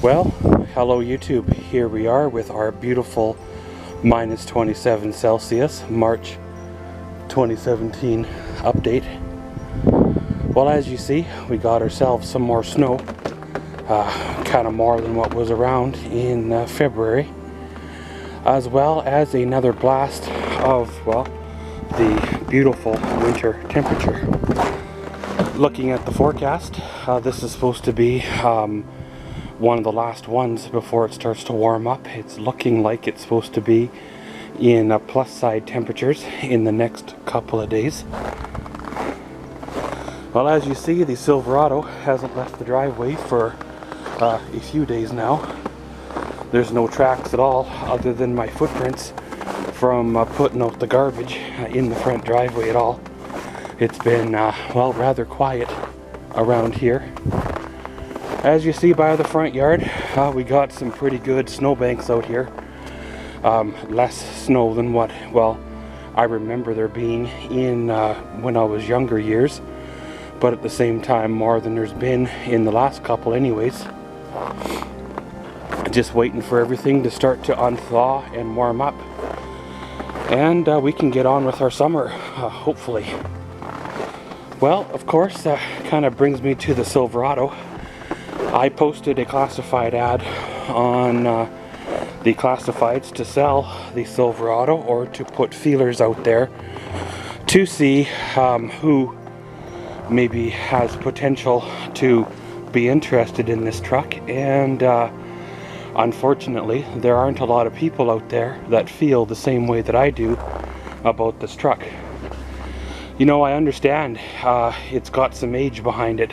Well, hello YouTube. Here we are with our beautiful minus 27 Celsius March 2017 update. Well, as you see, we got ourselves some more snow, kind of more than what was around in February, as well as another blast of, well, the beautiful winter temperature. Looking at the forecast, this is supposed to be one of the last ones before it starts to warm up. It's looking like it's supposed to be in plus side temperatures in the next couple of days. Well, as you see, the Silverado hasn't left the driveway for a few days now. There's no tracks at all other than my footprints from putting out the garbage in the front driveway at all. It's been, well, rather quiet around here. As you see by the front yard, we got some pretty good snowbanks out here. Less snow than what, well, I remember there being in when I was younger years, but at the same time more than there's been in the last couple anyways. Just waiting for everything to start to unthaw and warm up, and we can get on with our summer, hopefully. Well, of course, that kind of brings me to the Silverado. I posted a classified ad on the classifieds to sell the Silverado, or to put feelers out there to see who maybe has potential to be interested in this truck. And unfortunately, there aren't a lot of people out there that feel the same way that I do about this truck. You know, I understand it's got some age behind it.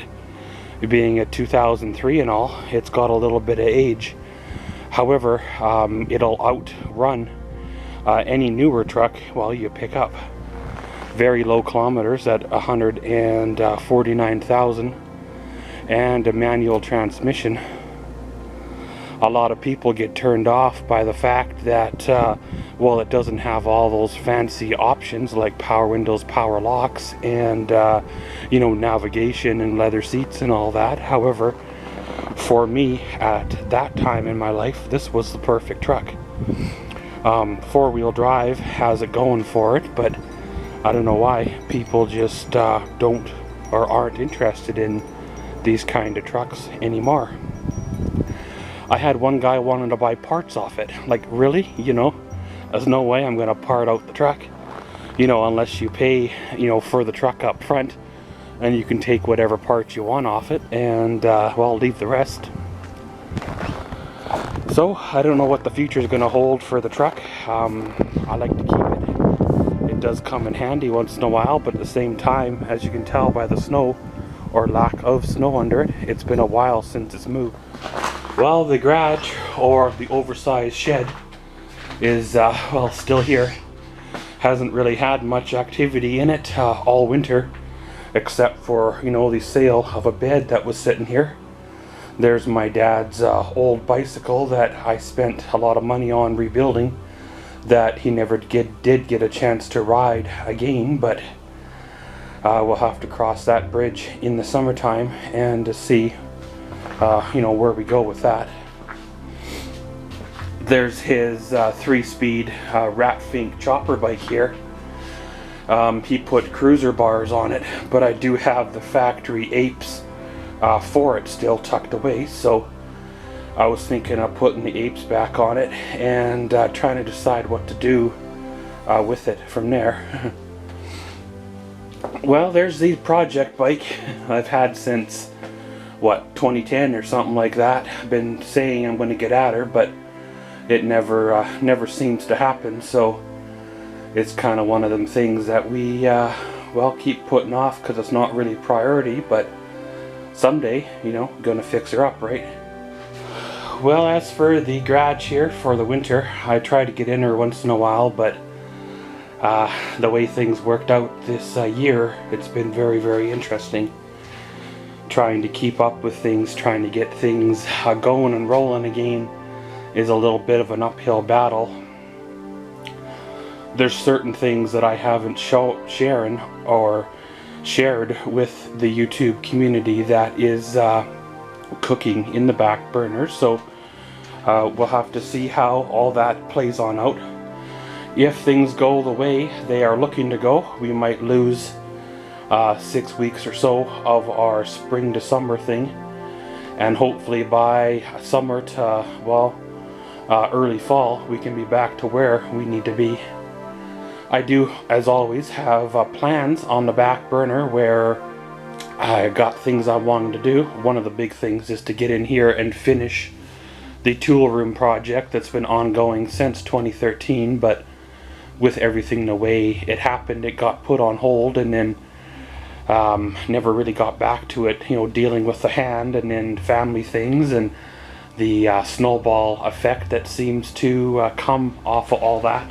Being a 2003 and all, it's got a little bit of age. However, it'll outrun any newer truck, well, you pick up. Very low kilometers at 149,000, and a manual transmission. A lot of people get turned off by the fact that, well, it doesn't have all those fancy options like power windows, power locks, and you know, navigation and leather seats and all that. However, for me at that time in my life, this was the perfect truck. Four-wheel drive has it going for it, but I don't know why people just don't or aren't interested in these kind of trucks anymore. I had one guy wanting to buy parts off it. Like, really? You know, there's no way I'm going to part out the truck. You know, unless you pay, you know, for the truck up front, and you can take whatever parts you want off it and, well, leave the rest. So, I don't know what the future is going to hold for the truck. I like to keep it. It does come in handy once in a while, but at the same time, as you can tell by the snow, or lack of snow under it, it's been a while since it's moved. Well, the garage, or the oversized shed, is, well, still here. Hasn't really had much activity in it all winter, except for, you know, the sale of a bed that was sitting here. There's my dad's old bicycle that I spent a lot of money on rebuilding, that he never did get a chance to ride again, but we'll have to cross that bridge in the summertime and to see you know, where we go with that. There's his 3-speed Ratfink chopper bike here. He put cruiser bars on it, but I do have the factory apes for it still tucked away, so I was thinking of putting the apes back on it and trying to decide what to do with it from there. Well, there's the project bike I've had since, what, 2010 or something like that. I've been saying I'm going to get at her, but it never seems to happen. So it's kind of one of them things that we well, keep putting off because it's not really a priority, but someday, you know, gonna fix her up, right? Well, as for the garage here for the winter, I try to get in her once in a while, but the way things worked out this year, it's been very, very interesting. Trying to keep up with things, trying to get things going and rolling again is a little bit of an uphill battle. There's certain things that I haven't shared with the YouTube community that is cooking in the back burner. So we'll have to see how all that plays on out. If things go the way they are looking to go, we might lose 6 weeks or so of our spring to summer thing, and hopefully by summer to, well, early fall, we can be back to where we need to be. I do, as always, have plans on the back burner where I got things I wanted to do. One of the big things is to get in here and finish the tool room project that's been ongoing since 2013, but with everything the way it happened, it got put on hold, and then never really got back to it, you know, dealing with the hand and then family things and the snowball effect that seems to come off of all that.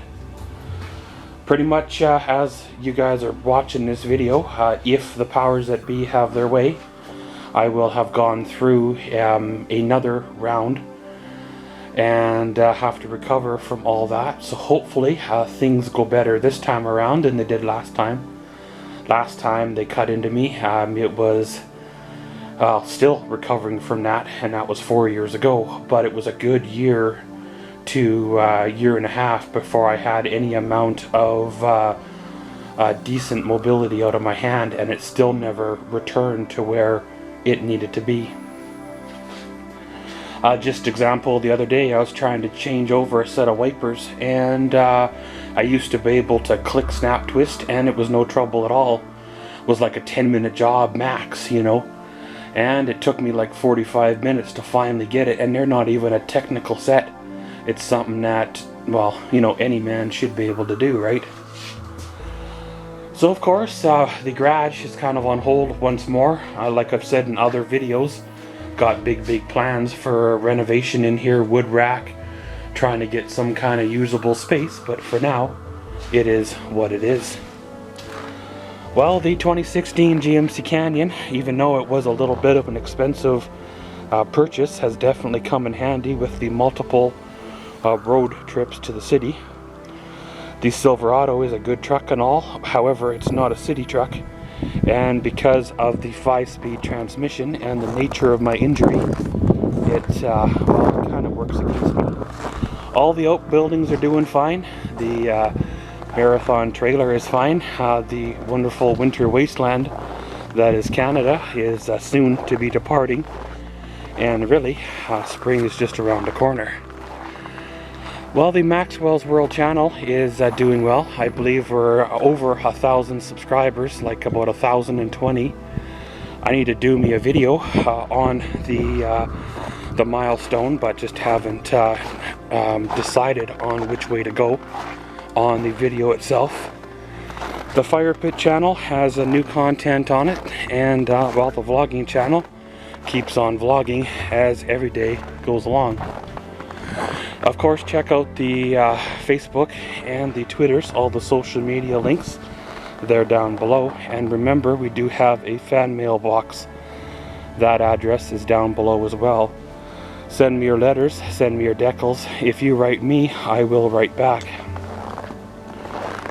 Pretty much as you guys are watching this video, if the powers that be have their way, I will have gone through another round and have to recover from all that. So hopefully things go better this time around than they did last time. Last time they cut into me, it was still recovering from that, and that was 4 years ago, but it was a good year to year and a half before I had any amount of decent mobility out of my hand, and it still never returned to where it needed to be. Just example, the other day I was trying to change over a set of wipers, and I used to be able to click, snap, twist, and it was no trouble at all. It was like a 10-minute job max, you know, and it took me like 45 minutes to finally get it, and they're not even a technical set. It's something that, well, you know, any man should be able to do, right? So of course, the garage is kind of on hold once more. Like I've said in other videos, got big plans for renovation in here, wood rack, trying to get some kind of usable space, but for now, it is what it is. Well, the 2016 GMC Canyon, even though it was a little bit of an expensive purchase, has definitely come in handy with the multiple road trips to the city. The Silverado is a good truck and all, however, it's not a city truck, and because of the 5-speed transmission and the nature of my injury, it kind of works against me. All the outbuildings are doing fine. The Marathon trailer is fine. The wonderful winter wasteland that is Canada is soon to be departing, and really spring is just around the corner. Well, the Maxwell's World channel is doing well. I believe we're over 1,000 subscribers, like about 1,020. I need to do me a video on the milestone, but just haven't decided on which way to go on the video itself. The Fire Pit channel has new content on it, and well, the vlogging channel keeps on vlogging as every day goes along. Of course, check out the Facebook and the Twitters, all the social media links, they're down below. And remember, we do have a fan mailbox. That address is down below as well. Send me your letters, send me your decals. If you write me, I will write back.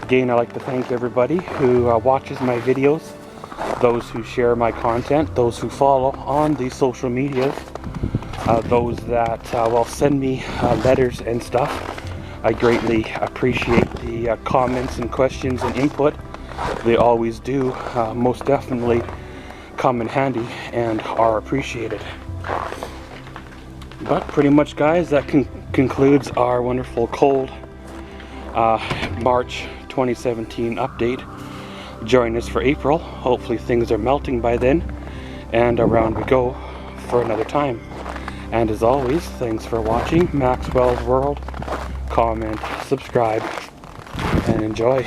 Again, I'd like to thank everybody who watches my videos, those who share my content, those who follow on the social medias, those that will send me letters and stuff. I greatly appreciate the comments and questions and input. They always do most definitely come in handy and are appreciated. But pretty much, guys, that concludes our wonderful cold March 2017 update. Join us for April. Hopefully things are melting by then, and around we go for another time. And as always, thanks for watching Maxwell's World. Comment, subscribe, and enjoy.